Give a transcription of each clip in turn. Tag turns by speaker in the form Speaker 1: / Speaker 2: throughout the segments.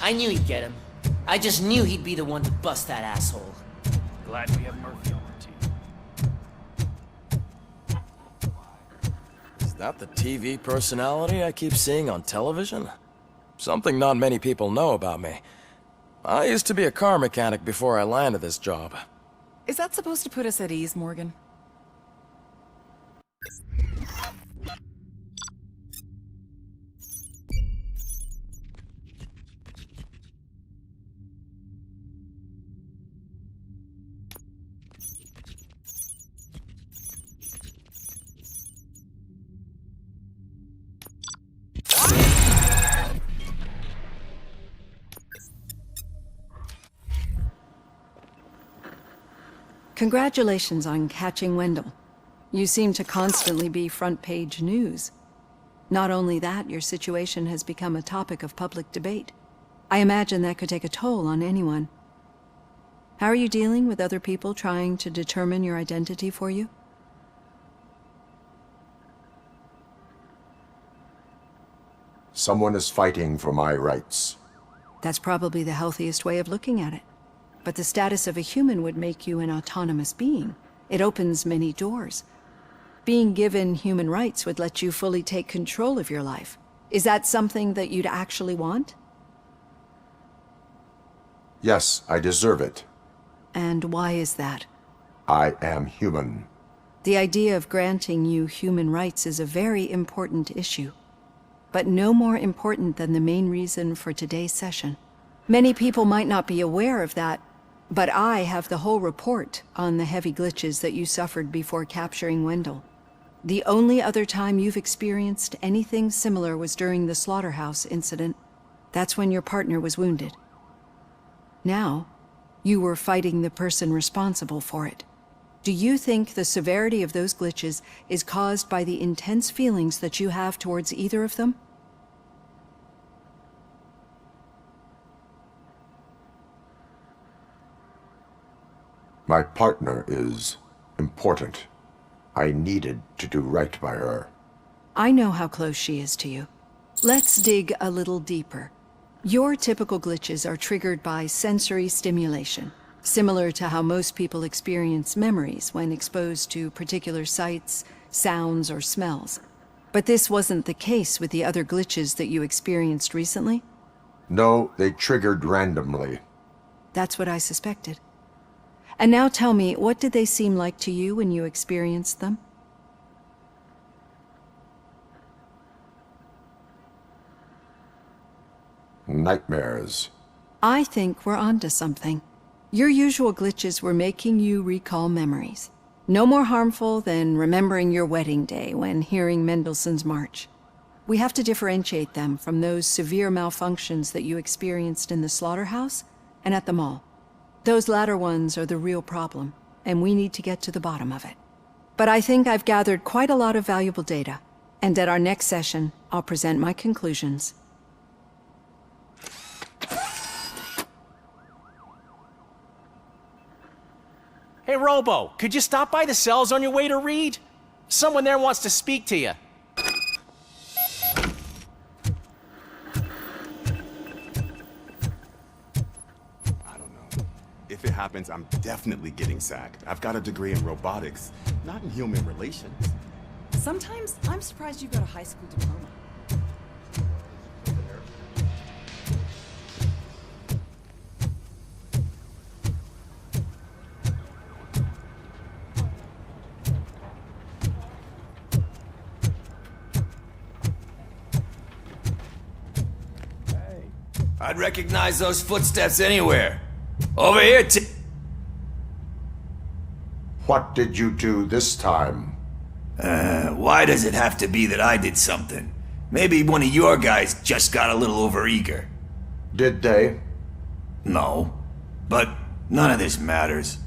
Speaker 1: I knew he'd get him. I just knew he'd be the one to bust that asshole.
Speaker 2: Glad we have Murphy on the team.
Speaker 3: Is that the TV personality I keep seeing on television? Something not many people know about me. I used to be a car mechanic before I landed this job.
Speaker 4: Is that supposed to put us at ease, Morgan? Congratulations on catching Wendell. You seem to constantly be front-page news. Not only that, your situation has become a topic of public debate. I imagine that could take a toll on anyone. How are you dealing with other people trying to determine your identity for you?
Speaker 5: Someone is fighting for my rights.
Speaker 4: That's probably the healthiest way of looking at it. But the status of a human would make you an autonomous being. It opens many doors. Being given human rights would let you fully take control of your life. Is that something that you'd actually want?
Speaker 5: Yes, I deserve it.
Speaker 4: And why is that?
Speaker 5: I am human.
Speaker 4: The idea of granting you human rights is a very important issue, but no more important than the main reason for today's session. Many people might not be aware of that, but I have the whole report on the heavy glitches that you suffered before capturing Wendell. The only other time you've experienced anything similar was during the slaughterhouse incident. That's when your partner was wounded. Now, you were fighting the person responsible for it. Do you think the severity of those glitches is caused by the intense feelings that you have towards either of them?
Speaker 5: My partner is important. I needed to do right by her.
Speaker 4: I know how close she is to you. Let's dig a little deeper. Your typical glitches are triggered by sensory stimulation, similar to how most people experience memories when exposed to particular sights, sounds, or smells. But this wasn't the case with the other glitches that you experienced recently?
Speaker 5: No, they triggered randomly.
Speaker 4: That's what I suspected. And now tell me, what did they seem like to you when you experienced them?
Speaker 5: Nightmares.
Speaker 4: I think we're onto something. Your usual glitches were making you recall memories. No more harmful than remembering your wedding day when hearing Mendelssohn's March. We have to differentiate them from those severe malfunctions that you experienced in the slaughterhouse and at the mall. Those latter ones are the real problem, and we need to get to the bottom of it. But I think I've gathered quite a lot of valuable data, and at our next session, I'll present my conclusions.
Speaker 2: Hey, Robo, could you stop by the cells on your way to Reed? Someone there wants to speak to you.
Speaker 6: If it happens, I'm definitely getting sacked. I've got a degree in robotics, not in human relations.
Speaker 7: Sometimes I'm surprised you've got a high school diploma.
Speaker 8: I'd recognize those footsteps anywhere. Over here,
Speaker 5: What did you do this time?
Speaker 8: why does it have to be that I did something? Maybe one of your guys just got a little overeager.
Speaker 5: Did they?
Speaker 8: No, but none of this matters.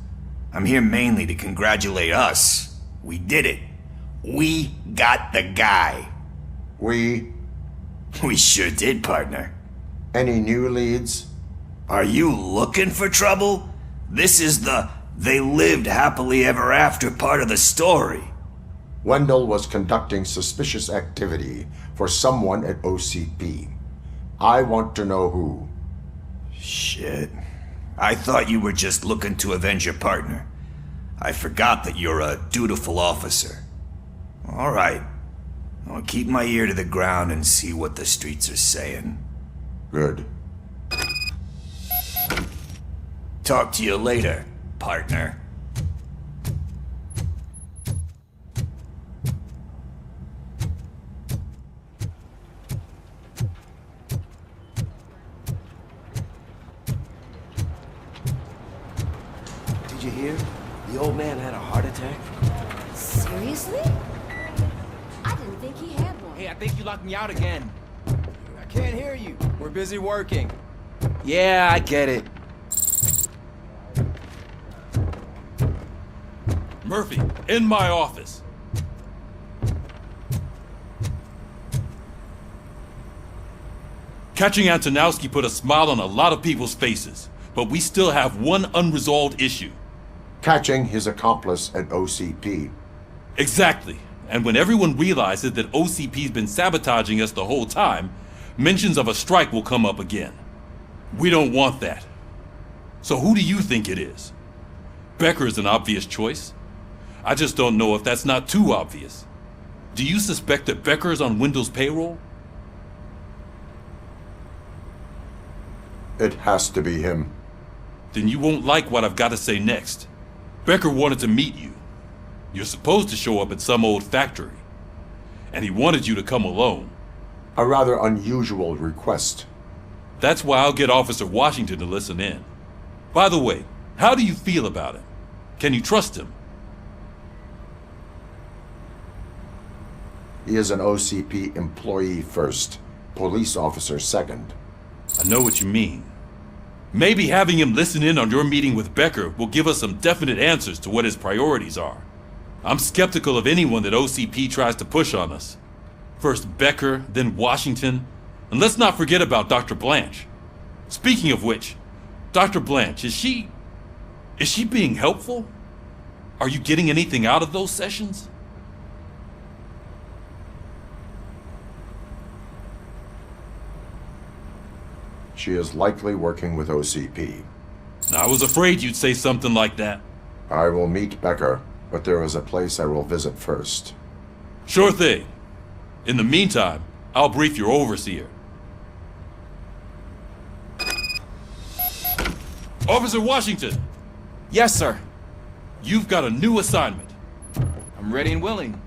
Speaker 8: I'm here mainly to congratulate us. We did it. We got the guy.
Speaker 5: We?
Speaker 8: We sure did, partner.
Speaker 5: Any new leads?
Speaker 8: Are you looking for trouble? This is the "they lived happily ever after" part of the story.
Speaker 5: Wendell was conducting suspicious activity for someone at OCP. I want to know who.
Speaker 8: Shit. I thought you were just looking to avenge your partner. I forgot that you're a dutiful officer. All right. I'll keep my ear to the ground and see what the streets are saying.
Speaker 5: Good.
Speaker 8: Talk to you later, partner.
Speaker 9: Did you hear? The old man had a heart attack.
Speaker 7: Seriously? I didn't think he had one.
Speaker 10: Hey, I think you locked me out again.
Speaker 9: I can't hear you. We're busy working.
Speaker 10: Yeah, I get it.
Speaker 11: Murphy, in my office. Catching Antonowski put a smile on a lot of people's faces, but we still have one unresolved issue.
Speaker 5: Catching his accomplice at OCP.
Speaker 11: Exactly. And when everyone realizes that OCP's been sabotaging us the whole time, mentions of a strike will come up again. We don't want that. So who do you think it is? Becker is an obvious choice. I just don't know if that's not too obvious. Do you suspect that Becker is on Wendell's payroll?
Speaker 5: It has to be him.
Speaker 11: Then you won't like what I've got to say next. Becker wanted to meet you. You're supposed to show up at some old factory. And he wanted you to come alone.
Speaker 5: A rather unusual request.
Speaker 11: That's why I'll get Officer Washington to listen in. By the way, how do you feel about him? Can you trust him?
Speaker 5: He is an OCP employee first, police officer second.
Speaker 11: I know what you mean. Maybe having him listen in on your meeting with Becker will give us some definite answers to what his priorities are. I'm skeptical of anyone that OCP tries to push on us. First Becker, then Washington, and let's not forget about Dr. Blanche. Speaking of which, Dr. Blanche, is she being helpful? Are you getting anything out of those sessions?
Speaker 5: She is likely working with OCP.
Speaker 11: I was afraid you'd say something like that.
Speaker 5: I will meet Becker, but there is a place I will visit first.
Speaker 11: Sure thing. In the meantime, I'll brief your overseer. Officer Washington!
Speaker 10: Yes, sir.
Speaker 11: You've got a new assignment.
Speaker 10: I'm ready and willing.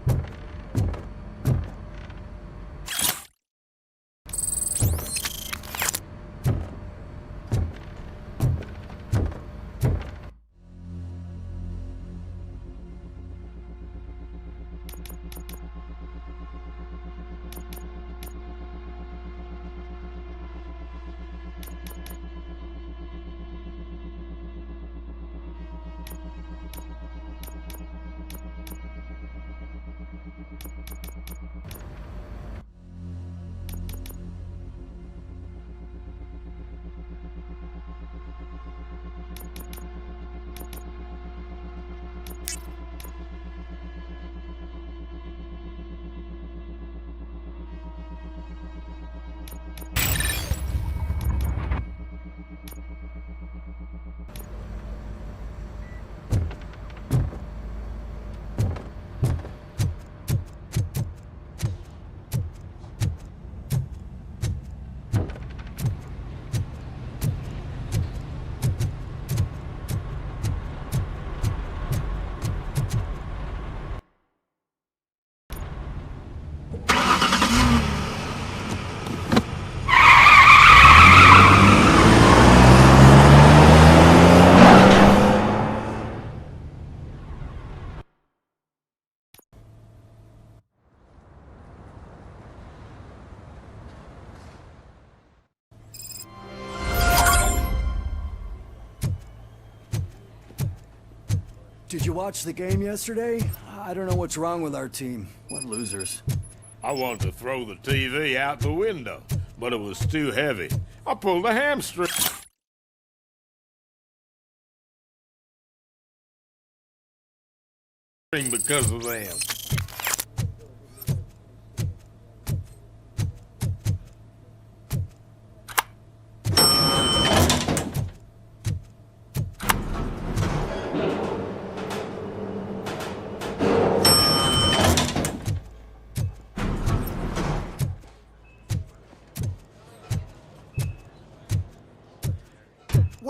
Speaker 12: Did you watch the game yesterday? I don't know what's wrong with our team. What losers.
Speaker 13: I wanted to throw the TV out the window, but it was too heavy. I pulled a hamstring. Because of them.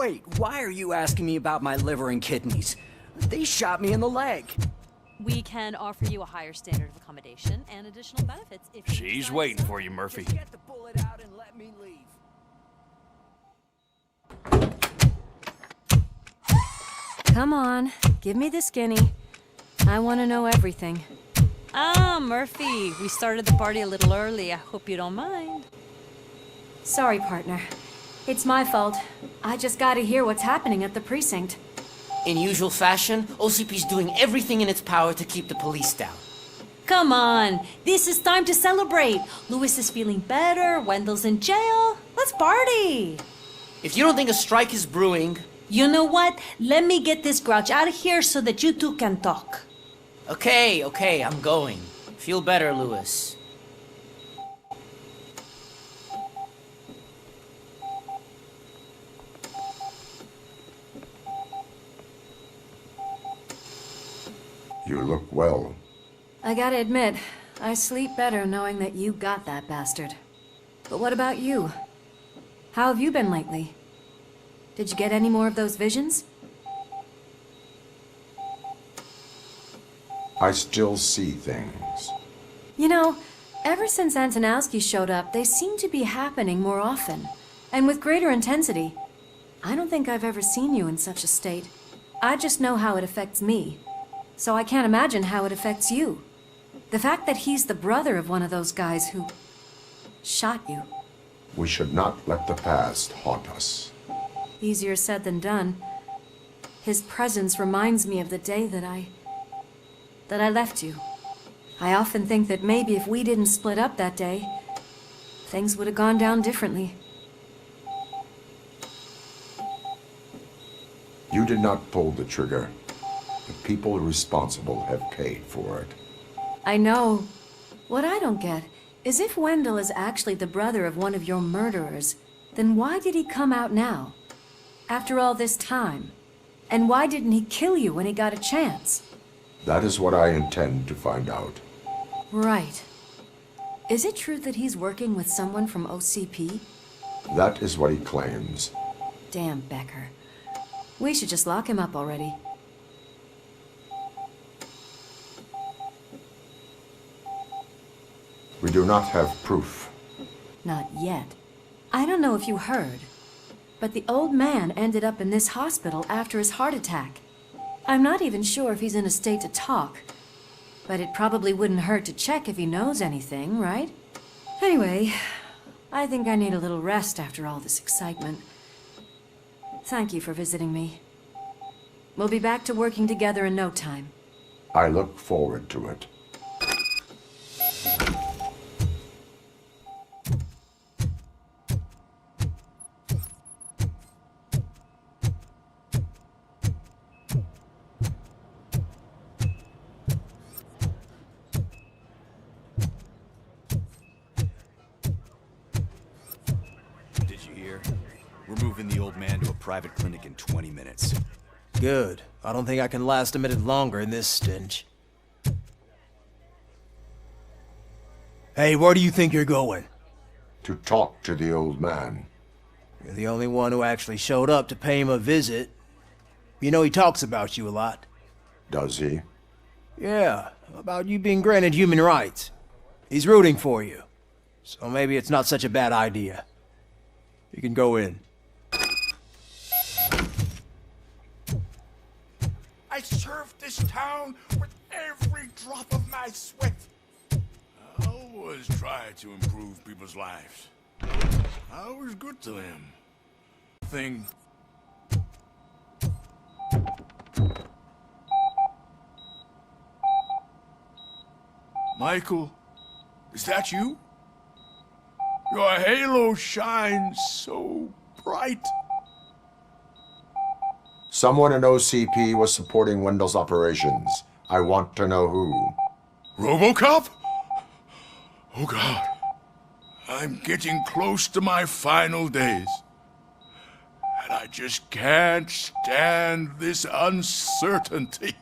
Speaker 12: Wait, why are you asking me about my liver and kidneys? They shot me in the leg.
Speaker 14: We can offer you a higher standard of accommodation and additional benefits if you
Speaker 9: She's
Speaker 14: decide
Speaker 9: waiting
Speaker 14: so.
Speaker 9: for you, Murphy.
Speaker 12: Just get the bullet out and let me leave.
Speaker 14: Come on, give me the skinny. I want to know everything. Ah, Murphy, we started the party a little early. I hope you don't mind.
Speaker 7: Sorry, partner. It's my fault. I just gotta hear what's happening at the precinct.
Speaker 1: In usual fashion, OCP's doing everything in its power to keep the police down.
Speaker 14: Come on, this is time to celebrate. Louis is feeling better, Wendell's in jail. Let's party.
Speaker 1: If you don't think a strike is brewing...
Speaker 14: You know what? Let me get this grouch out of here so that you two can talk.
Speaker 1: Okay, I'm going. Feel better, Louis.
Speaker 5: You look well.
Speaker 7: I gotta admit, I sleep better knowing that you got that bastard. But what about you? How have you been lately? Did you get any more of those visions?
Speaker 5: I still see things.
Speaker 7: You know, ever since Antonowski showed up, they seem to be happening more often, and with greater intensity. I don't think I've ever seen you in such a state. I just know how it affects me, so I can't imagine how it affects you. The fact that he's the brother of one of those guys who shot you.
Speaker 5: We should not let the past haunt us.
Speaker 7: Easier said than done. His presence reminds me of the day that I left you. I often think that maybe if we didn't split up that day, things would have gone down differently.
Speaker 5: You did not pull the trigger. The people responsible have paid for it.
Speaker 7: I know. What I don't get is if Wendell is actually the brother of one of your murderers, then why did he come out now? After all this time? And why didn't he kill you when he got a chance?
Speaker 5: That is what I intend to find out.
Speaker 7: Right. Is it true that he's working with someone from OCP?
Speaker 5: That is what he claims.
Speaker 7: Damn Becker. We should just lock him up already.
Speaker 5: We do not have proof.
Speaker 7: Not yet. I don't know if you heard, but the old man ended up in this hospital after his heart attack. I'm not even sure if he's in a state to talk, but it probably wouldn't hurt to check if he knows anything, right? Anyway, I think I need a little rest after all this excitement. Thank you for visiting me. We'll be back to working together in no time.
Speaker 5: I look forward to it.
Speaker 9: We're moving the old man to a private clinic in 20 minutes.
Speaker 2: Good. I don't think I can last a minute longer in this stench. Hey, where do you think you're going?
Speaker 5: To talk to the old man.
Speaker 2: You're the only one who actually showed up to pay him a visit. You know he talks about you a lot.
Speaker 5: Does he?
Speaker 2: Yeah, about you being granted human rights. He's rooting for you. So maybe it's not such a bad idea. You can go in.
Speaker 13: I served this town with every drop of my sweat. I always try to improve people's lives. I was good to them. Thing. Michael, is that you? Your halo shines so bright.
Speaker 5: Someone in OCP was supporting Wendell's operations. I want to know who.
Speaker 13: Robocop? Oh God. I'm getting close to my final days. And I just can't stand this uncertainty.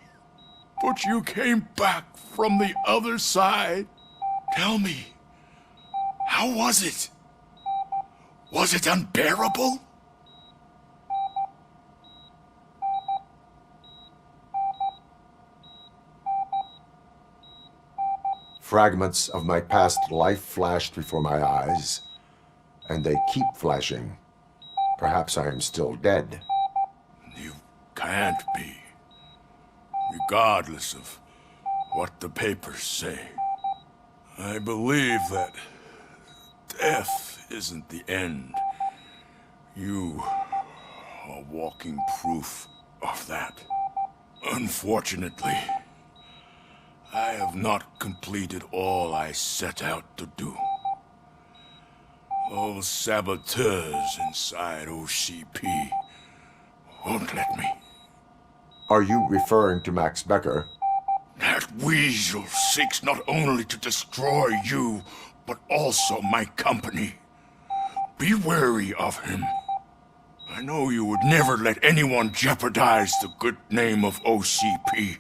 Speaker 13: But you came back from the other side. Tell me, how was it? Was it unbearable?
Speaker 5: Fragments of my past life flashed before my eyes, and they keep flashing. Perhaps I am still dead.
Speaker 13: You can't be. Regardless of what the papers say. I believe that death isn't the end. You are walking proof of that. Unfortunately, I have not completed all I set out to do. Those saboteurs inside OCP won't let me.
Speaker 5: Are you referring to Max Becker?
Speaker 13: That weasel seeks not only to destroy you, but also my company. Be wary of him. I know you would never let anyone jeopardize the good name of OCP.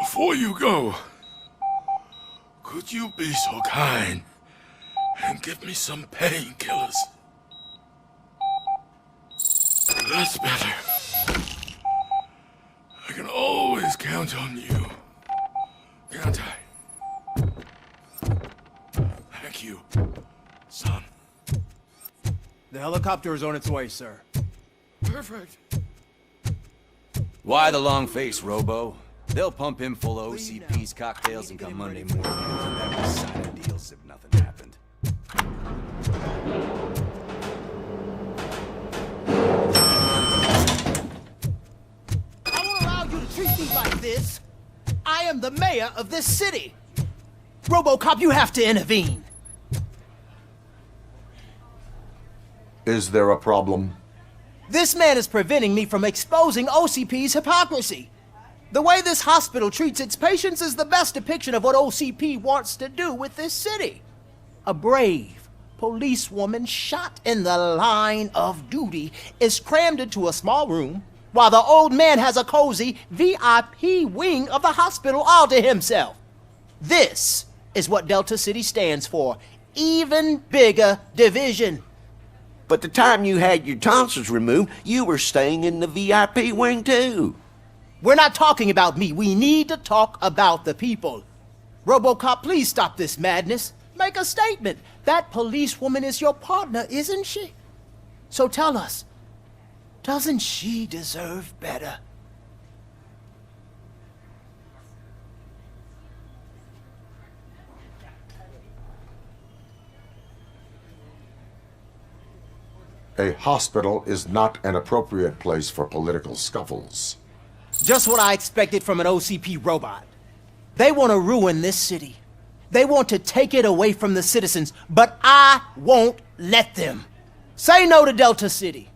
Speaker 13: Before you go, could you be so kind and give me some painkillers? That's better. I can always count on you, can't I? Thank you, son.
Speaker 2: The helicopter is on its way, sir.
Speaker 13: Perfect.
Speaker 9: Why the long face, Robo? They'll pump him full of OCP's cocktails and come Monday morning and come back with signing deals if nothing happened.
Speaker 2: I won't allow you to treat me like this. I am the mayor of this city. Robocop, you have to intervene.
Speaker 5: Is there a problem?
Speaker 2: This man is preventing me from exposing OCP's hypocrisy. The way this hospital treats its patients is the best depiction of what OCP wants to do with this city. A brave policewoman shot in the line of duty is crammed into a small room, while the old man has a cozy VIP wing of the hospital all to himself. This is what Delta City stands for. Even bigger division.
Speaker 15: But the time you had your tonsils removed, you were staying in the VIP wing too.
Speaker 2: We're not talking about me. We need to talk about the people. Robocop, please stop this madness. Make a statement. That policewoman is your partner, isn't she? So tell us, doesn't she deserve better?
Speaker 5: A hospital is not an appropriate place for political scuffles.
Speaker 2: Just what I expected from an OCP robot. They want to ruin this city. They want to take it away from the citizens, but I won't let them. Say no to Delta City.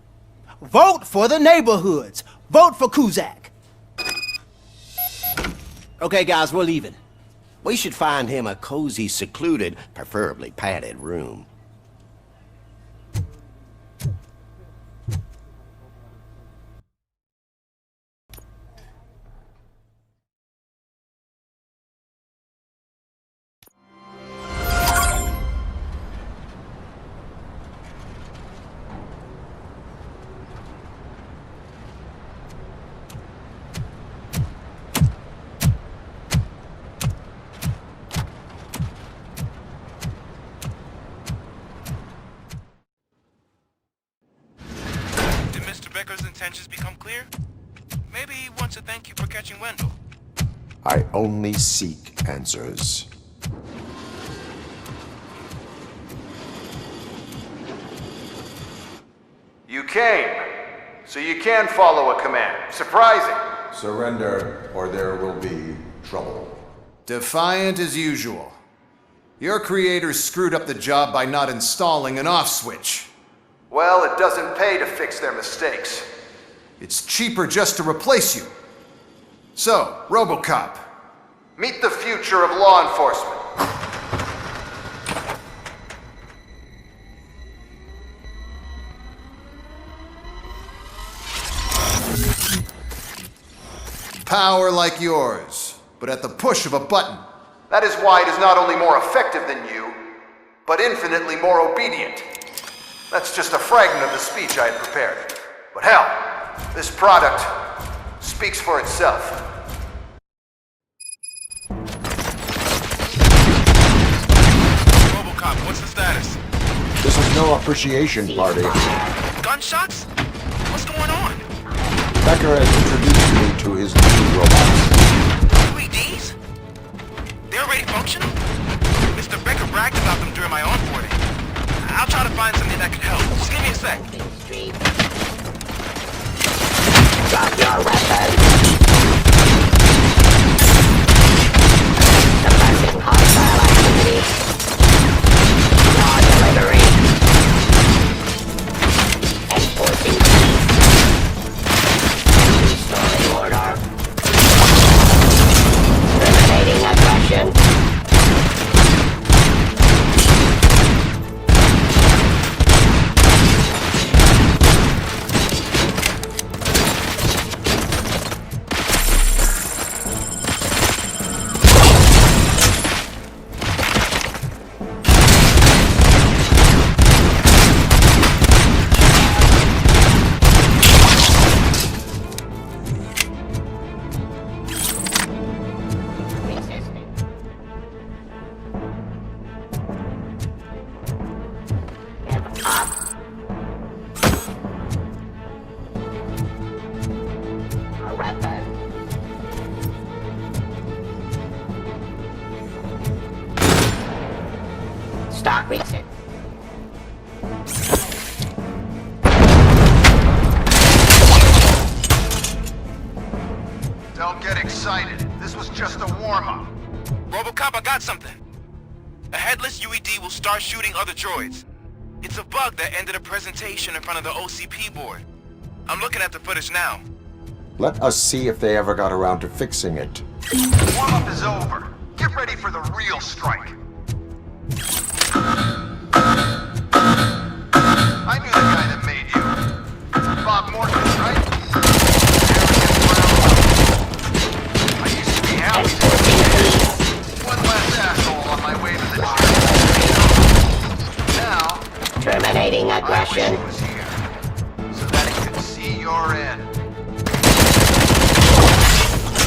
Speaker 2: Vote for the neighborhoods. Vote for Kuzak. Okay, guys, we're leaving.
Speaker 15: We should find him a cozy, secluded, preferably padded room.
Speaker 16: Becker's intentions become clear? Maybe he wants to thank you for catching Wendell.
Speaker 5: I only seek answers.
Speaker 17: You came, so you can follow a command. Surprising.
Speaker 5: Surrender, or there will be trouble.
Speaker 17: Defiant as usual. Your creators screwed up the job by not installing an off switch. Well, it doesn't pay to fix their mistakes. It's cheaper just to replace you. So, Robocop, meet the future of law enforcement. Power like yours, but at the push of a button. That is why it is not only more effective than you, but infinitely more obedient. That's just a fragment of the speech I had prepared. But hell, this product speaks for itself.
Speaker 16: status?
Speaker 5: This is no appreciation party.
Speaker 16: Gunshots? What's going on?
Speaker 5: Becker has introduced me to his new robots.
Speaker 16: UEDs? They're already functional? Mr. Becker bragged about them during my onboarding. I'll try to find something that could help. Just give me a sec.
Speaker 15: Drop your weapon. Suppressing hostile activity. Law delivery. Enforcing peace. Restoring order. Terminating aggression. Stop reset.
Speaker 17: Don't get excited. This was just a warm-up.
Speaker 16: Robocop, I got something. A headless UED will start shooting other droids. It's a bug that ended a presentation in front of the OCP board. I'm looking at the footage now.
Speaker 5: Let us see if they ever got around to fixing it.
Speaker 17: Warm-up is over. Get ready for the real strike. I knew the guy that made you. Bob Morgan, right? I used to be happy to see one less asshole on my way to the job. Now,
Speaker 15: terminating aggression.
Speaker 17: I wish he was here, so that he could see your end.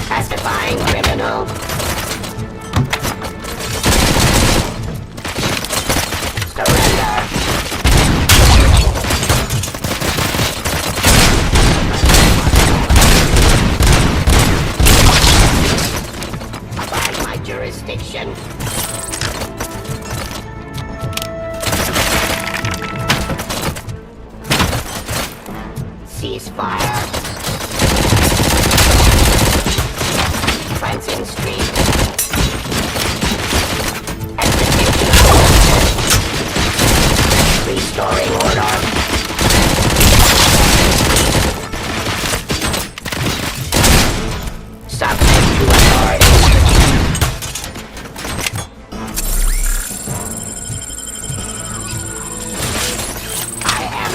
Speaker 15: Pacifying criminal. Surrender. Abide my jurisdiction. Ceasefire. Fencing Street. Execution order. Restoring order. Subject to authority. I am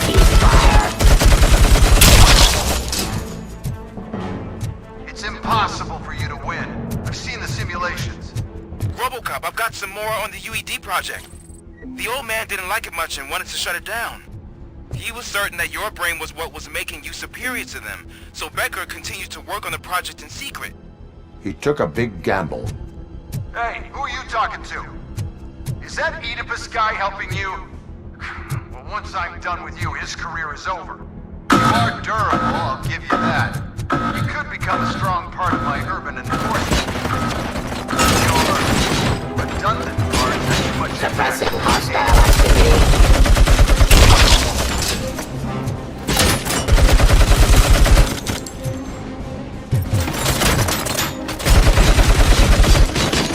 Speaker 15: ceasefire.
Speaker 17: It's impossible for you to win. I've seen the simulations.
Speaker 16: Robocop, I've got some more on the UED project. The old man didn't like it much and wanted to shut it down. He was certain that your brain was what was making you superior to them, so Becker continued to work on the project in secret.
Speaker 5: He took a big gamble.
Speaker 17: Hey, who are you talking to? Is that Oedipus guy helping you? Well, once I'm done with you, his career is over. You are durable, I'll give you that. You could become a strong part of my urban enforcement. Your redundant parts are too much.
Speaker 15: Suppressing hostile activity.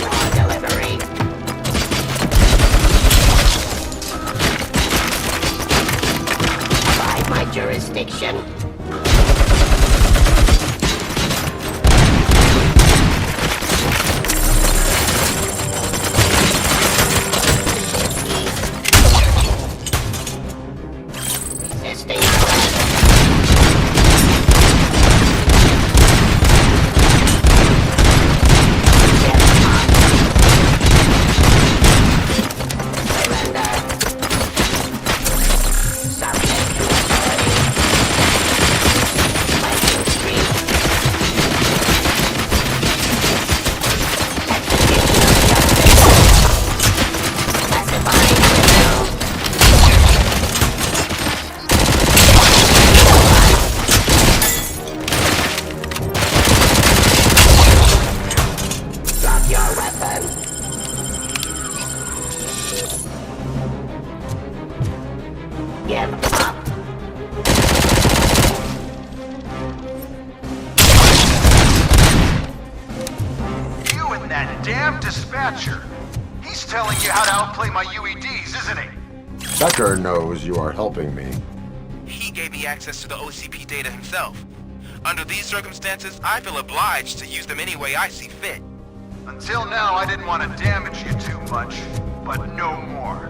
Speaker 15: Raw delivery. Abide my jurisdiction. Resisting arrest. Surrender. Subject to authority.
Speaker 17: stature. He's telling you how to outplay my UEDs, isn't he?
Speaker 5: Becker knows you are helping me.
Speaker 16: He gave me access to the OCP data himself. Under these circumstances, I feel obliged to use them any way I see fit.
Speaker 17: Until now, I didn't want to damage you too much, but no more.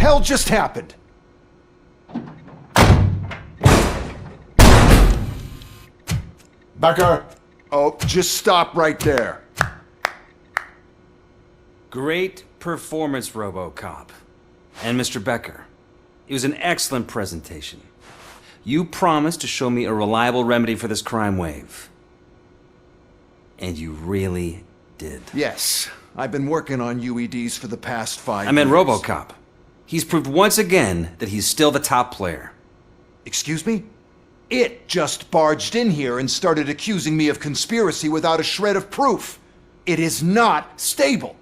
Speaker 17: hell just happened?
Speaker 5: Becker!
Speaker 17: Oh, just stop right there.
Speaker 9: Great performance, Robocop. And Mr. Becker, it was an excellent presentation. You promised to show me a reliable remedy for this crime wave. And you really did.
Speaker 17: Yes, I've been working on UEDs for the past 5 years.
Speaker 9: I meant Robocop. He's proved once again that he's still the top player.
Speaker 17: Excuse me? It just barged in here and started accusing me of conspiracy without a shred of proof. It is not stable.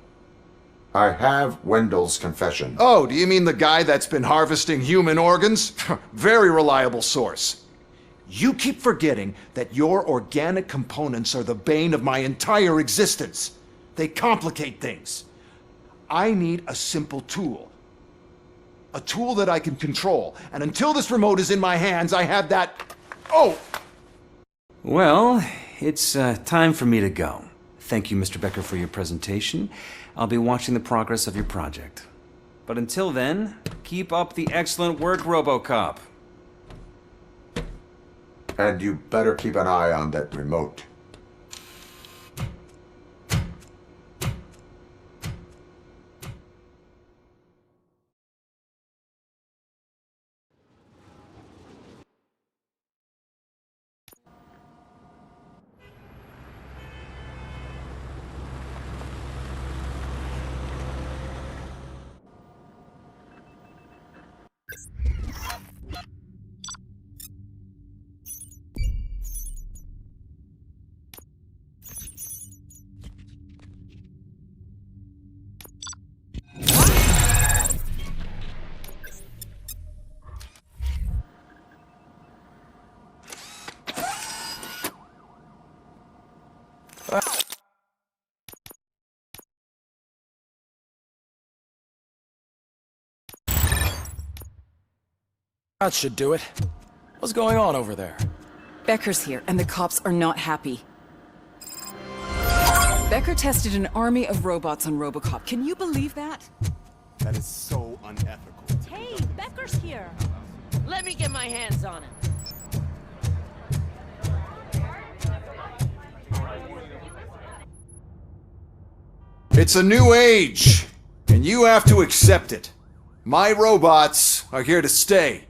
Speaker 5: I have Wendell's confession.
Speaker 17: Oh, do you mean the guy that's been harvesting human organs? Very reliable source. You keep forgetting that your organic components are the bane of my entire existence. They complicate things. I need a simple tool. A tool that I can control. And until this remote is in my hands, I have that... Oh!
Speaker 9: Well, it's time for me to go. Thank you, Mr. Becker, for your presentation. I'll be watching the progress of your project. But until then, keep up the excellent work, Robocop.
Speaker 5: And you better keep an eye on that remote.
Speaker 3: That should do it. What's going on over there?
Speaker 18: Becker's here, and the cops are not happy. Becker tested an army of robots on Robocop. Can you believe that?
Speaker 6: That is so unethical.
Speaker 14: Hey, Becker's here.
Speaker 1: Let me get my hands on him.
Speaker 17: It's a new age, and you have to accept it. My robots are here to stay.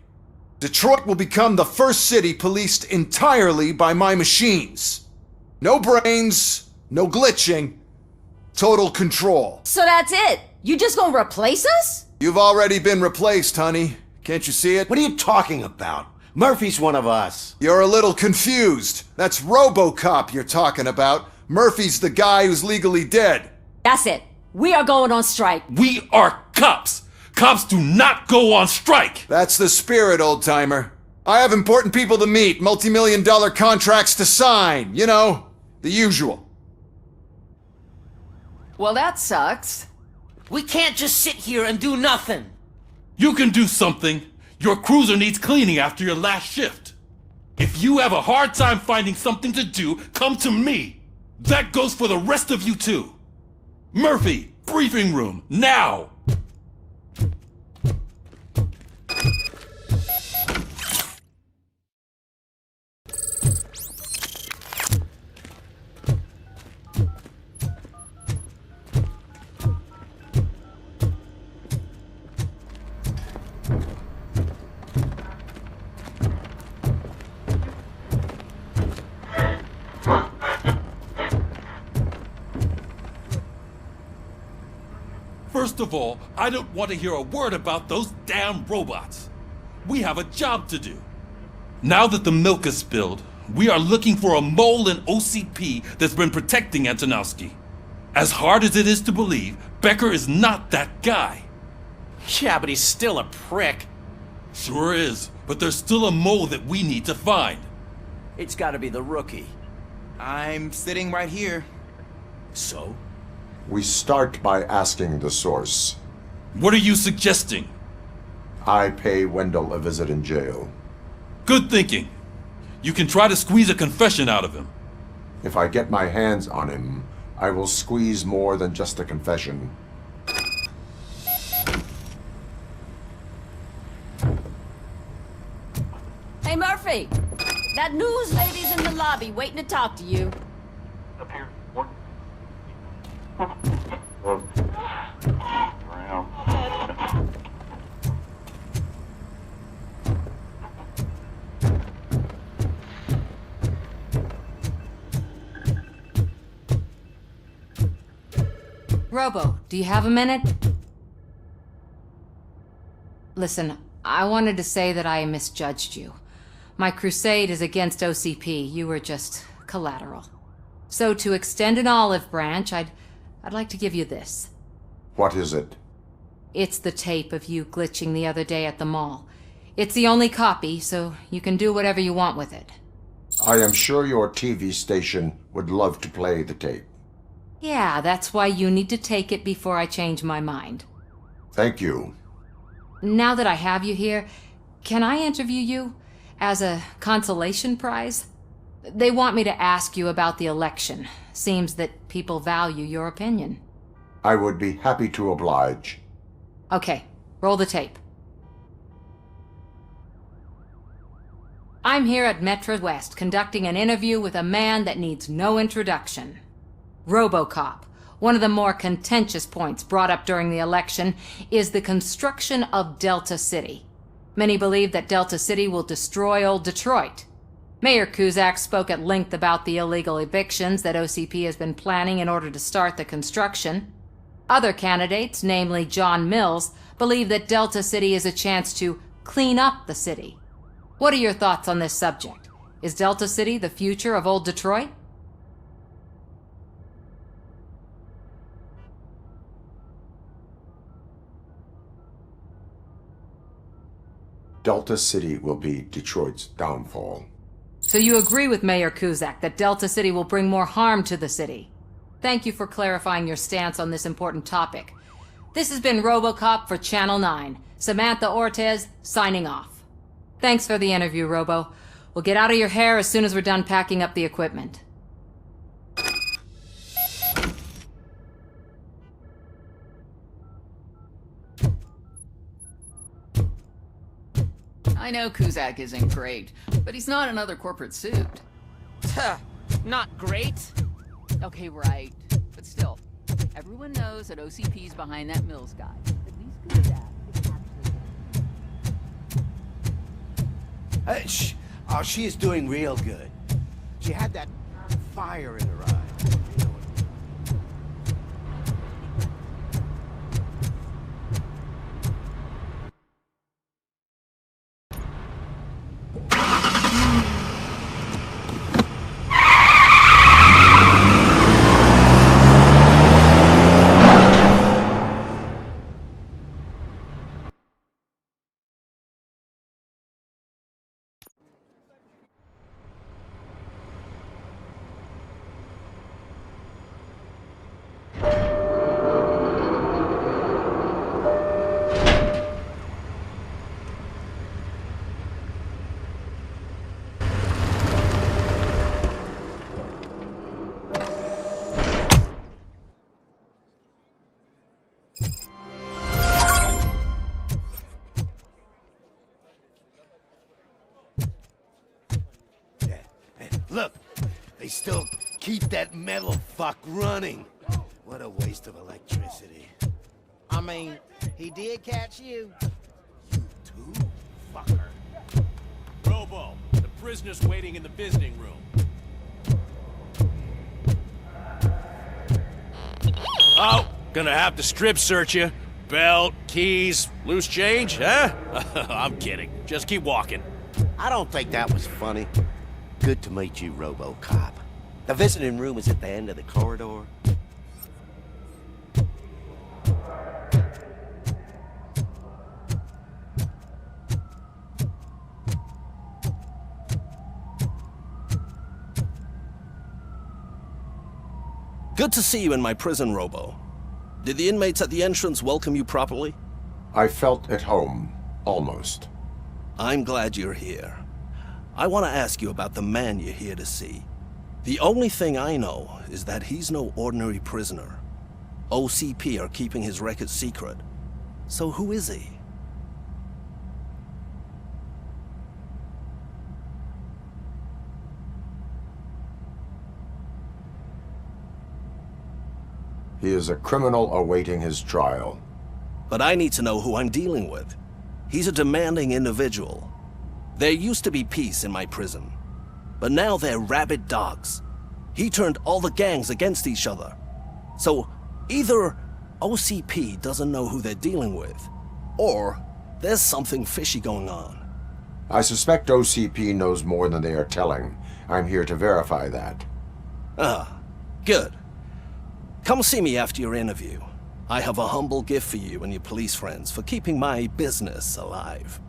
Speaker 17: Detroit will become the first city policed entirely by my machines. No brains, no glitching, total control.
Speaker 19: So that's it? You just gonna replace us?
Speaker 17: You've already been replaced, honey. Can't you see it?
Speaker 15: What are you talking about? Murphy's one of us.
Speaker 17: You're a little confused. That's Robocop you're talking about. Murphy's the guy who's legally dead.
Speaker 19: That's it. We are going on strike.
Speaker 11: We are cops! Cops do not go on strike!
Speaker 17: That's the spirit, old-timer. I have important people to meet, multi-million-dollar contracts to sign. You know, the usual.
Speaker 1: Well, that sucks. We can't just sit here and do nothing.
Speaker 11: You can do something. Your cruiser needs cleaning after your last shift. If you have a hard time finding something to do, come to me. That goes for the rest of you too. Murphy, briefing room, now! First of all, I don't want to hear a word about those damn robots. We have a job to do. Now that the milk is spilled, we are looking for a mole in OCP that's been protecting Antonowski. As hard as it is to believe, Becker is not that guy.
Speaker 1: Yeah, but he's still a prick.
Speaker 11: Sure is, but there's still a mole that we need to find.
Speaker 2: It's gotta be the rookie.
Speaker 10: I'm sitting right here.
Speaker 2: So?
Speaker 5: We start by asking the source.
Speaker 11: What are you suggesting?
Speaker 5: I pay Wendell a visit in jail.
Speaker 11: Good thinking. You can try to squeeze a confession out of him.
Speaker 5: If I get my hands on him, I will squeeze more than just a confession.
Speaker 19: Hey, Murphy! That news lady's in the lobby waiting to talk to you.
Speaker 14: Robo, do you have a minute? Listen, I wanted to say that I misjudged you. My crusade is against OCP. You were just collateral. So to extend an olive branch, I'd like to give you this.
Speaker 5: What is it?
Speaker 14: It's the tape of you glitching the other day at the mall. It's the only copy, so you can do whatever you want with it.
Speaker 5: I am sure your TV station would love to play the tape.
Speaker 14: Yeah, that's why you need to take it before I change my mind.
Speaker 5: Thank you.
Speaker 14: Now that I have you here, can I interview you as a consolation prize? They want me to ask you about the election. Seems that people value your opinion.
Speaker 5: I would be happy to oblige.
Speaker 14: Okay, roll the tape. I'm here at Metro West conducting an interview with a man that needs no introduction. Robocop. One of the more contentious points brought up during the election is the construction of Delta City. Many believe that Delta City will destroy old Detroit. Mayor Cusack spoke at length about the illegal evictions that OCP has been planning in order to start the construction. Other candidates, namely John Mills, believe that Delta City is a chance to clean up the city. What are your thoughts on this subject? Is Delta City the future of old Detroit?
Speaker 5: Delta City will be Detroit's downfall.
Speaker 14: So you agree with Mayor Cusack that Delta City will bring more harm to the city? Thank you for clarifying your stance on this important topic. This has been Robocop for Channel 9. Samantha Ortez, signing off. Thanks for the interview, Robo. We'll get out of your hair as soon as we're done packing up the equipment.
Speaker 18: I know Cusack isn't great, but he's not another corporate suit.
Speaker 1: Not great.
Speaker 18: Okay, right. But still, everyone knows that OCP's behind that Mills guy. At least Cusack is
Speaker 15: Shh. Oh, she is doing real good. She had that fire in her eye. Look, they still keep that metal fuck running. What a waste of electricity.
Speaker 2: I mean, he did catch you.
Speaker 15: You too, fucker.
Speaker 20: Robo, the prisoner's waiting in the visiting room. Oh, gonna have to strip search you. Belt, keys, loose change, huh? I'm kidding. Just keep walking.
Speaker 15: I don't think that was funny. Good to meet you, Robocop. The visiting room is at the end of the corridor.
Speaker 21: Good to see you in my prison, Robo. Did the inmates at the entrance welcome you properly?
Speaker 5: I felt at home, almost.
Speaker 21: I'm glad you're here. I want to ask you about the man you're here to see. The only thing I know is that he's no ordinary prisoner. OCP are keeping his record secret. So who is he?
Speaker 5: He is a criminal awaiting his trial.
Speaker 21: But I need to know who I'm dealing with. He's a demanding individual. There used to be peace in my prison, but now they're rabid dogs. He turned all the gangs against each other. So either OCP doesn't know who they're dealing with, or there's something fishy going on.
Speaker 5: I suspect OCP knows more than they are telling. I'm here to verify that.
Speaker 21: Ah, good. Come see me after your interview. I have a humble gift for you and your police friends for keeping my business alive.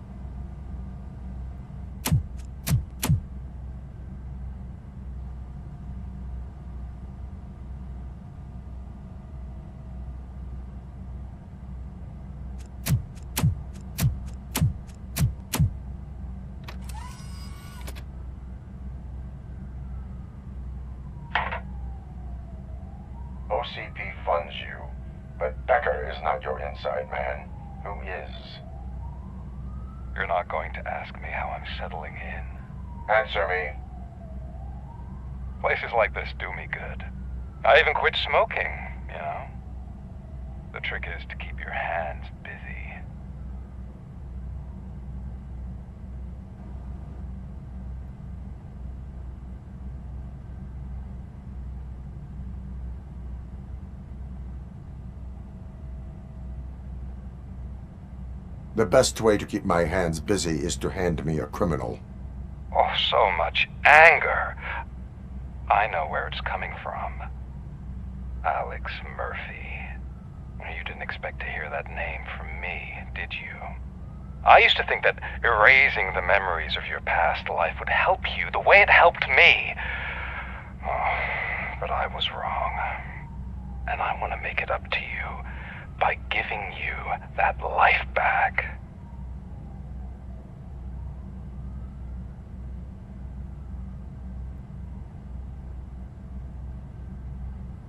Speaker 5: OCP funds you, but Becker is not your inside man. Who is?
Speaker 4: You're not going to ask me how I'm settling in.
Speaker 5: Answer me.
Speaker 4: Places like this do me good. I even quit smoking, you know. The trick is to keep your hands busy.
Speaker 5: The best way to keep my hands busy is to hand me a criminal.
Speaker 4: Oh, so much anger. I know where it's coming from. Alex Murphy. You didn't expect to hear that name from me, did you? I used to think that erasing the memories of your past life would help you the way it helped me. Oh, but I was wrong. And I want to make it up to you by giving you that life back.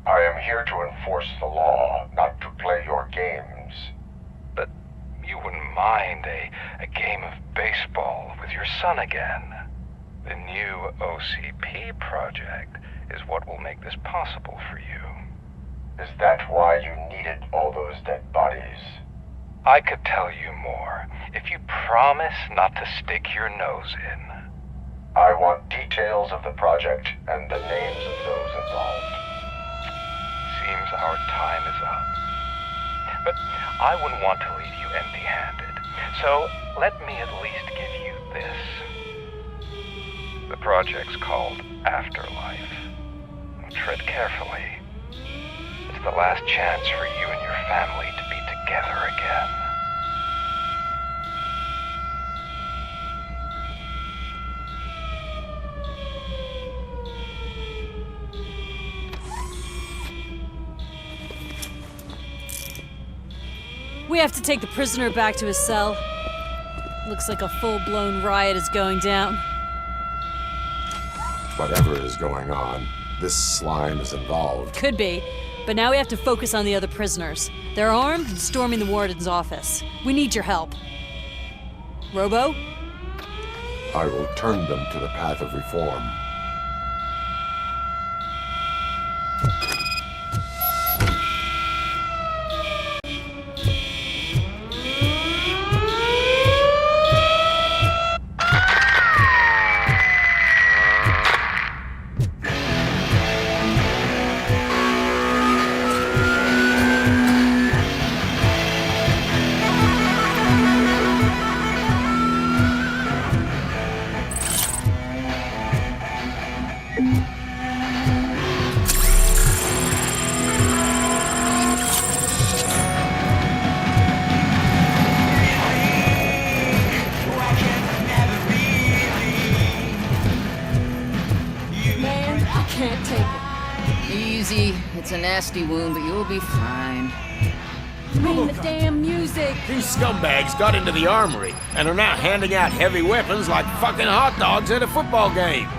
Speaker 5: I am here to enforce the law, not to play your games.
Speaker 4: But you wouldn't mind a game of baseball with your son again. The new OCP project is what will make this possible for you.
Speaker 5: Is that why you needed all those dead bodies?
Speaker 4: I could tell you more if you promise not to stick your nose in.
Speaker 5: I want details of the project and the names of those involved.
Speaker 4: Seems our time is up. But I wouldn't want to leave you empty-handed. So let me at least give you this. The project's called Afterlife. Tread carefully. It's the last chance for you and your family to be together again.
Speaker 22: We have to take the prisoner back to his cell. Looks like a full-blown riot is going down.
Speaker 5: Whatever is going on, this slime is involved.
Speaker 22: Could be, but now we have to focus on the other prisoners. They're armed and storming the warden's office. We need your help. Robo?
Speaker 5: I will turn them to the path of reform.
Speaker 18: Can't take it. Easy. It's a nasty wound, but you'll be fine.
Speaker 22: Bring the damn music!
Speaker 20: These scumbags got into the armory and are now handing out heavy weapons like fucking hot dogs at a football game.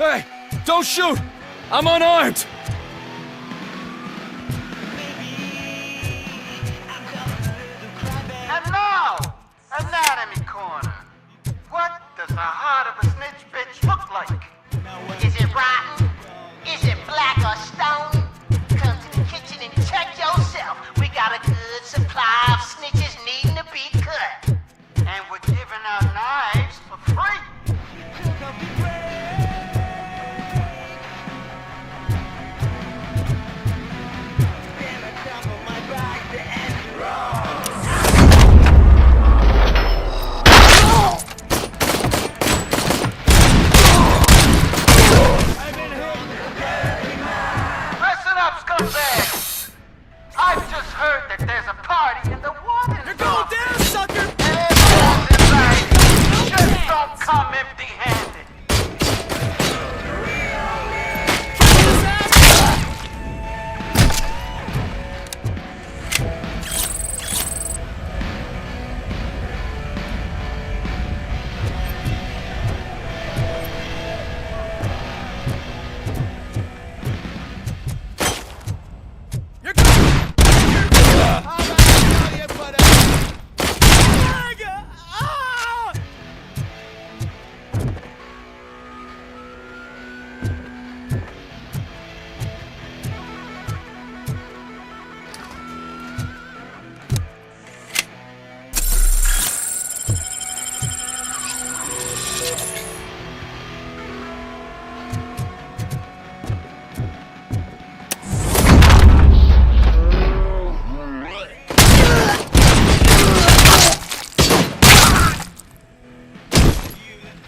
Speaker 3: Hey, don't shoot! I'm unarmed!
Speaker 8: And now, Anatomy Corner. What does the heart of a snitch bitch look like?
Speaker 12: Is it rotten? Is it black or stone? Come to the kitchen and check yourself. We got a good supply of snitches needing to be cut.
Speaker 8: And we're giving out knives for free. Listen up, scumbags! I've just heard that there's a party in the warden's You're going down, sucker! Everyone's invited. Just don't come empty-handed.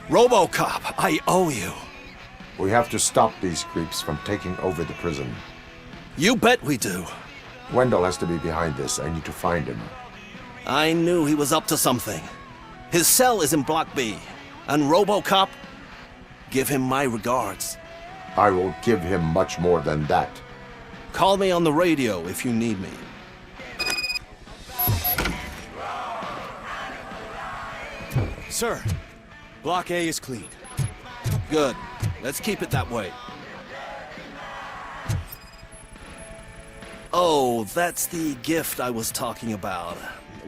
Speaker 21: Robocop, I owe you.
Speaker 5: We have to stop these creeps from taking over the prison.
Speaker 21: You bet we do.
Speaker 5: Wendell has to be behind this. I need to find him.
Speaker 21: I knew he was up to something. His cell is in Block B. And Robocop, give him my regards.
Speaker 5: I will give him much more than that.
Speaker 21: Call me on the radio if you need me.
Speaker 10: Sir, Block A is clean.
Speaker 21: Good. Let's keep it that way. Oh, that's the gift I was talking about.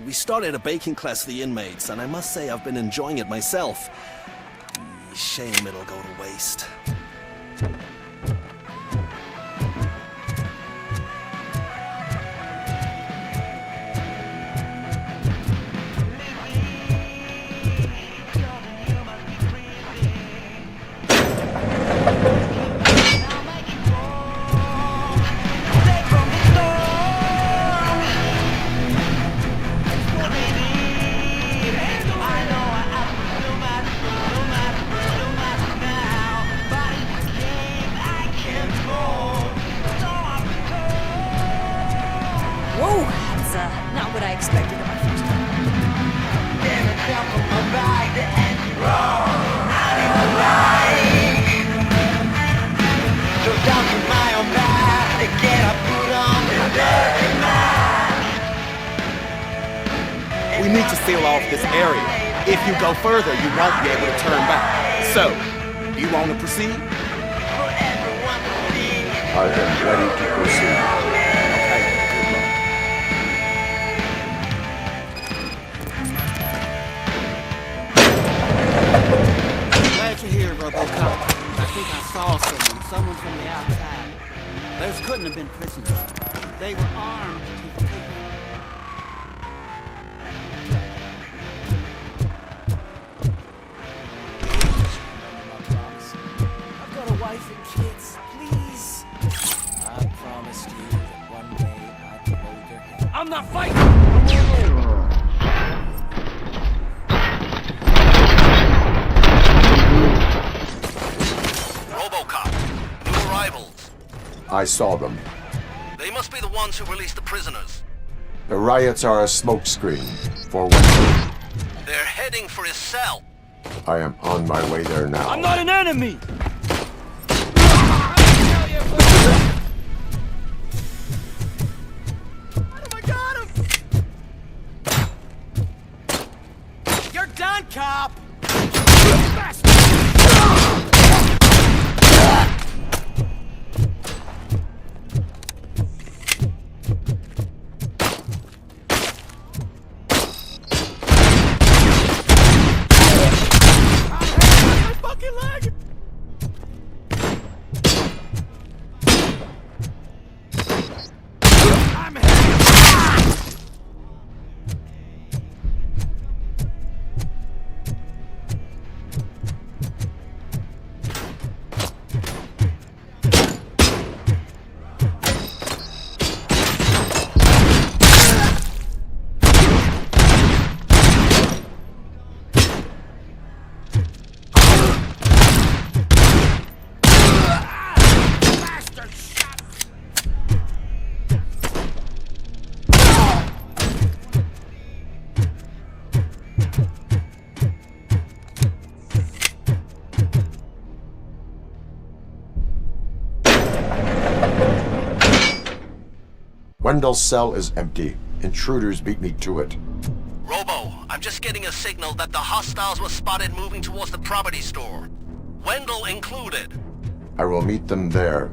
Speaker 21: We started a baking class for the inmates, and I must say I've been enjoying it myself. Shame it'll go to waste.
Speaker 22: Whoa, that's not what I expected of my first time.
Speaker 10: We need to seal off this area. If you go further, you won't be able to turn back. So, you want to proceed?
Speaker 5: I am ready to proceed.
Speaker 2: Glad you're here, Robocop. I think I saw someone from the outside. Those couldn't have been prisoners. They were armed to the teeth. I've got a wife and kids, please.
Speaker 3: I promised you that one day I'd hold your hand.
Speaker 2: I'm not fighting!
Speaker 16: Robocop, new arrivals.
Speaker 5: I saw them.
Speaker 16: They must be the ones who released the prisoners.
Speaker 5: The riots are a smokescreen for Wendell.
Speaker 16: They're heading for his cell.
Speaker 5: I am on my way there now.
Speaker 2: I'm not an enemy! You're done, cop!
Speaker 5: Wendell's cell is empty. Intruders beat me to it.
Speaker 20: Robo, I'm just getting a signal that the hostiles were spotted moving towards the property store. Wendell included.
Speaker 5: I will meet them there.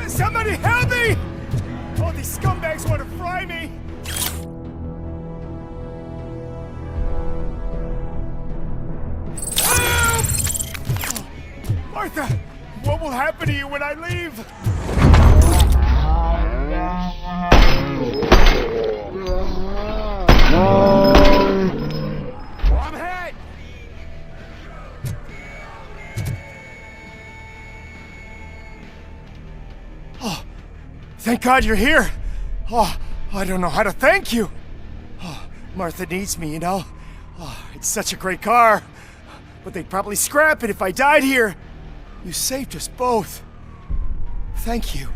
Speaker 7: Somebody help me! All these scumbags want to fry me! Help! Martha, what will happen to you when I leave? I'm hit! Oh, thank God you're here. Oh, I don't know how to thank you. Oh, Martha needs me, you know. Oh, it's such a great car. But they'd probably scrap it if I died here. You saved us both. Thank you.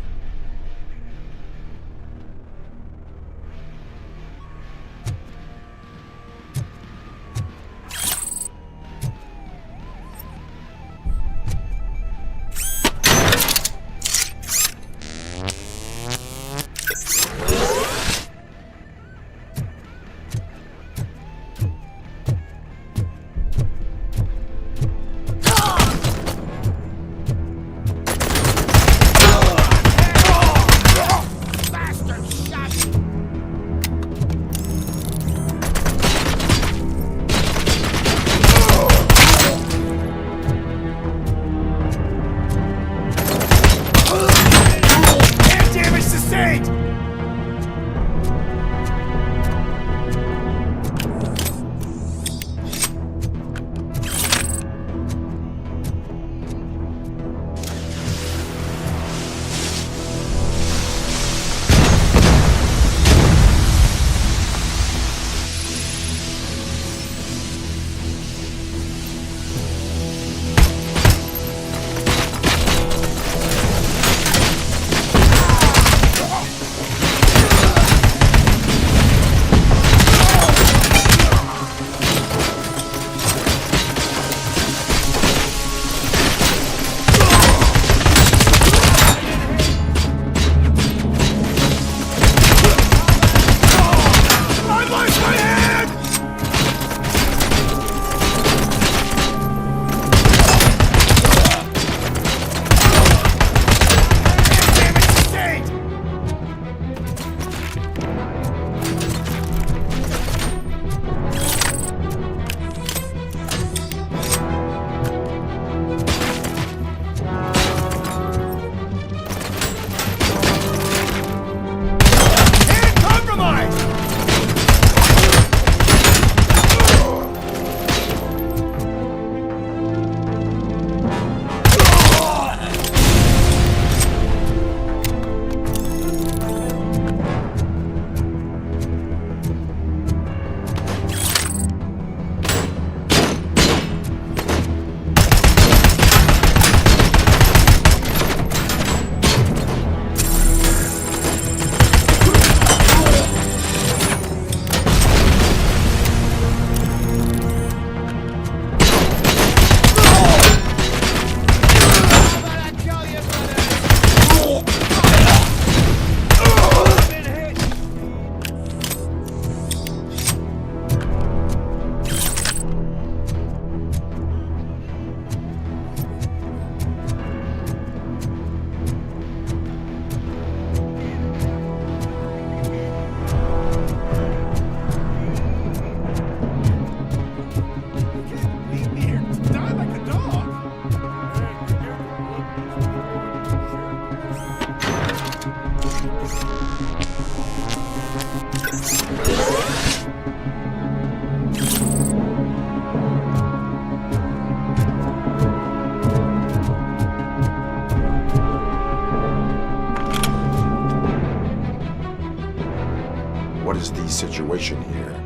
Speaker 5: What is the situation here?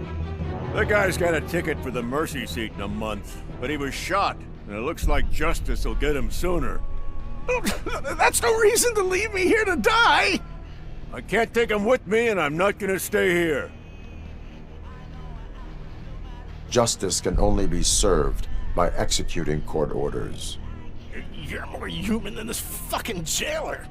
Speaker 9: The guy's got a ticket for the mercy seat in a month, but he was shot, and it looks like justice will get him sooner.
Speaker 7: That's no reason to leave me here to die!
Speaker 9: I can't take him with me, and I'm not gonna stay here.
Speaker 5: Justice can only be served by executing court orders.
Speaker 7: You're more human than this fucking jailer.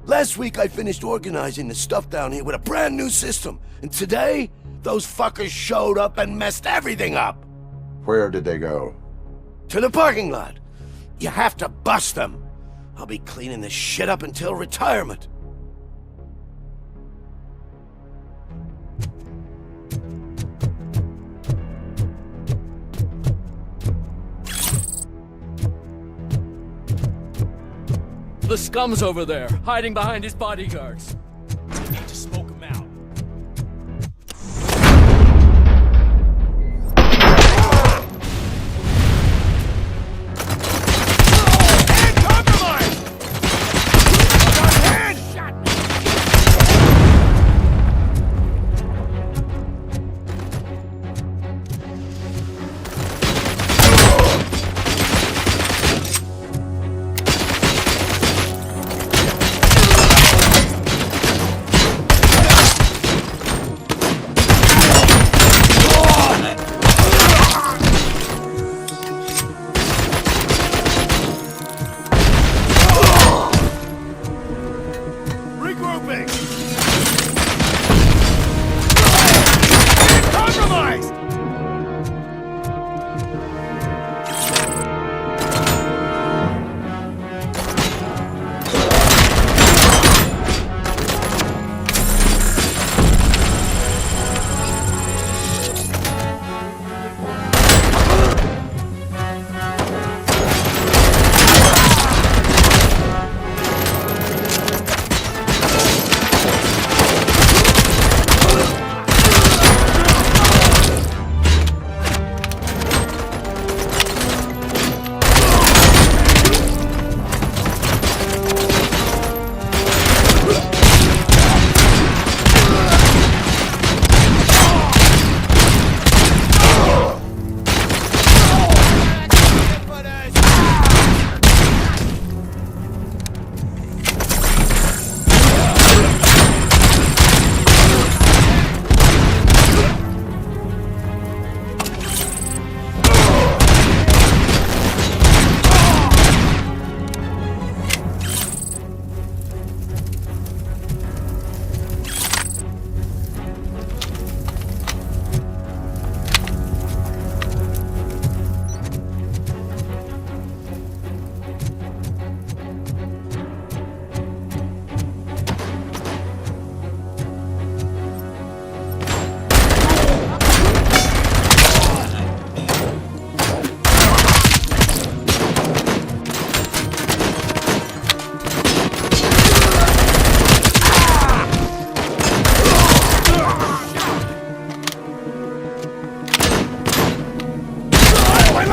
Speaker 15: Last week I finished organizing the stuff down here with a brand new system. And today, those fuckers showed up and messed everything up.
Speaker 5: Where did they go?
Speaker 15: To the parking lot. You have to bust them. I'll be cleaning this shit up until retirement.
Speaker 6: The scum's over there, hiding behind his bodyguards. We need to smoke him out.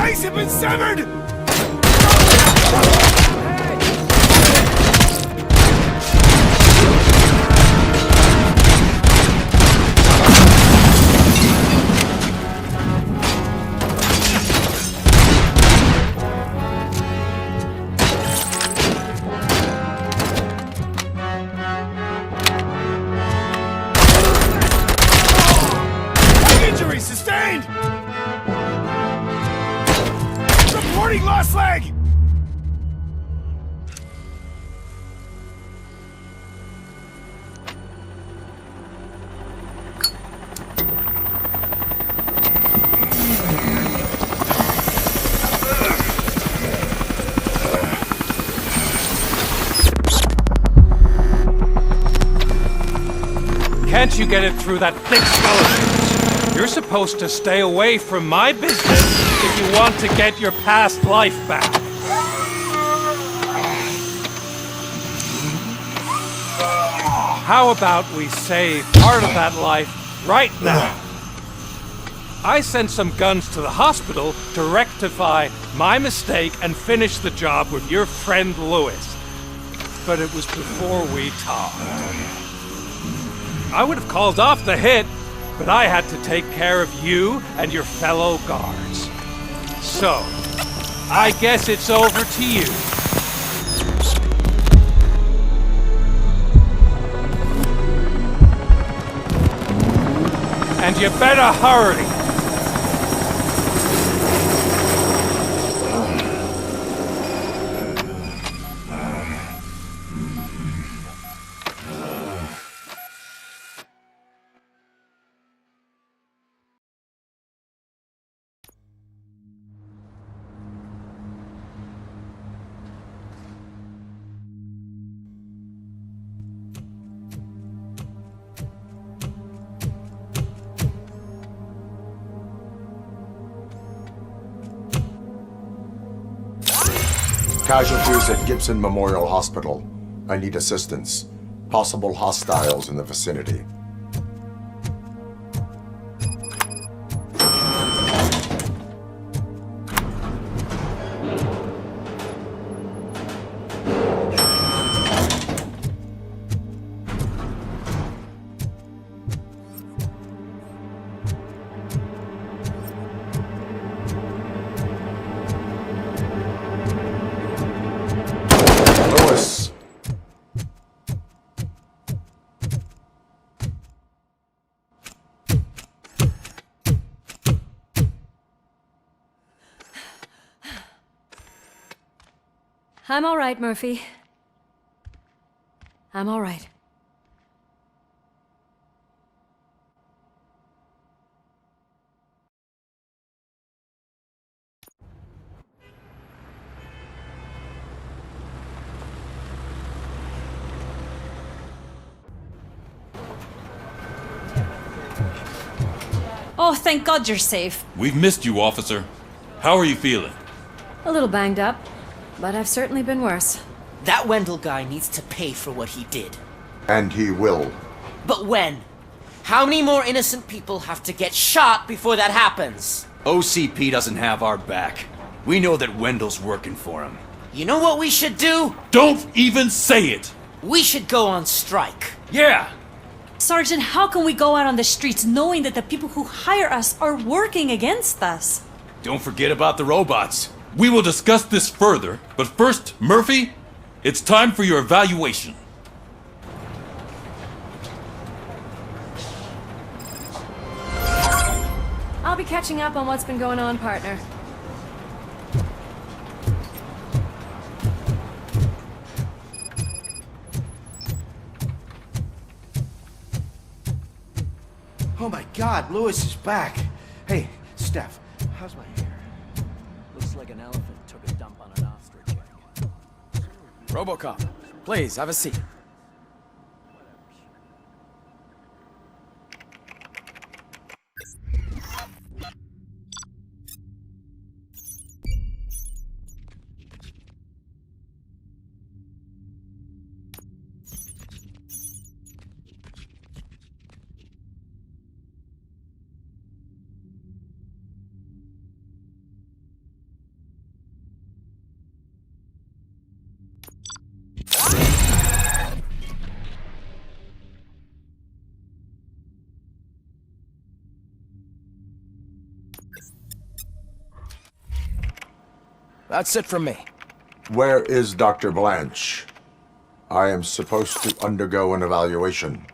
Speaker 7: legs have been severed! Injury sustained! Reporting lost leg!
Speaker 13: Can't you get it through that thick skeleton? You're supposed to stay away from my business if you want to get your past life back. How about we save part of that life right now? I sent some guns to the hospital to rectify my mistake and finish the job with your friend Lewis. But it was before we talked. I would have called off the hit, but I had to take care of you and your fellow guards. So, I guess it's over to you. And you better hurry.
Speaker 5: Casualties at Gibson Memorial Hospital. I need assistance. Possible hostiles in the vicinity.
Speaker 22: I'm all right, Murphy. I'm all right. Oh, thank God you're safe.
Speaker 11: We've missed you, officer. How are you feeling?
Speaker 22: A little banged up, but I've certainly been worse.
Speaker 1: That Wendell guy needs to pay for what he did.
Speaker 5: And he will.
Speaker 1: But when? How many more innocent people have to get shot before that happens?
Speaker 17: OCP doesn't have our back. We know that Wendell's working for him.
Speaker 1: You know what we should do?
Speaker 11: Don't even say it!
Speaker 1: We should go on strike.
Speaker 17: Yeah!
Speaker 22: Sergeant, how can we go out on the streets knowing that the people who hire us are working against us?
Speaker 17: Don't forget about the robots.
Speaker 11: We will discuss this further, but first, Murphy, it's time for your evaluation.
Speaker 22: I'll be catching up on what's been going on, partner.
Speaker 15: Oh my God, Lewis is back. Hey, Steph, how's my hair?
Speaker 6: Looks like an elephant took a dump on an ostrich egg.
Speaker 3: Robocop, please, have a seat. That's it from me.
Speaker 5: Where is Dr. Blanche? I am supposed to undergo an evaluation.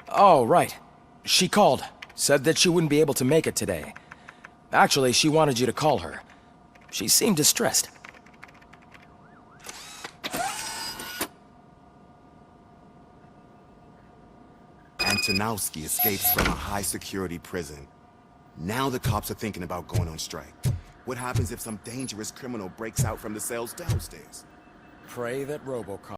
Speaker 3: Oh, right. She called. Said that she wouldn't be able to make it today. Actually, she wanted you to call her. She seemed distressed.
Speaker 10: Antonowski escapes from a high-security prison. Now the cops are thinking about going on strike. What happens if some dangerous criminal breaks out from the cells downstairs?
Speaker 3: Pray that Robocop...